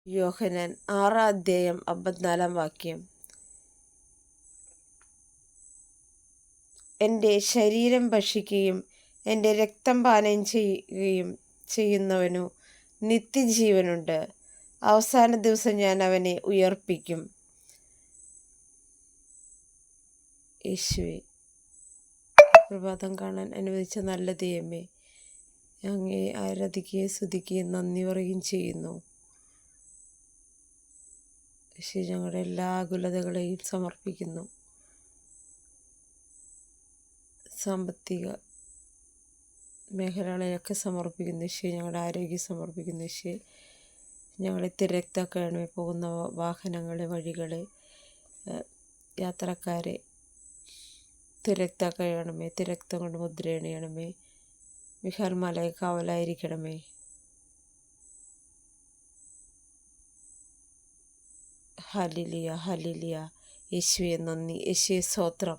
യോഹന്നാൻ 6:54. എൻ്റെ ശരീരം ഭക്ഷിക്കുകയും എൻ്റെ രക്തം പാനം ചെയ്യുകയും ചെയ്യുന്നവനു നിത്യജീവനുണ്ട്. അവസാന ദിവസം ഞാൻ അവനെ ഉയർപ്പിക്കും. യേശുവേ, പ്രഭാതം കാണാൻ അനുവദിച്ച നല്ല ദൈവമേ, അങ്ങേ ആരാധിക്കുകയും സ്തുതിക്കുകയും നന്ദി പറയുകയും ചെയ്യുന്നു. യേശു, ഞങ്ങളുടെ എല്ലാ ആകുലതകളെയും സമർപ്പിക്കുന്നു. സാമ്പത്തിക മേഖലകളെയൊക്കെ സമർപ്പിക്കുന്നു. യേശു, ഞങ്ങളുടെ ആരോഗ്യം സമർപ്പിക്കുന്നു. യേശു, ഞങ്ങളെ തിരക്താക്കണമേ. പോകുന്ന വാഹനങ്ങളെ, വഴികളെ, യാത്രക്കാരെ തിരക്താക്കണമേ. തിരക്തം കൊണ്ട് മുദ്രയണിയണമേ. വിഹാർമാലയെ കാവലായിരിക്കണമേ. Hallelujah, hallelujah. യേശുവേ നന്ദി. യേശുവേ സ്തോത്രം.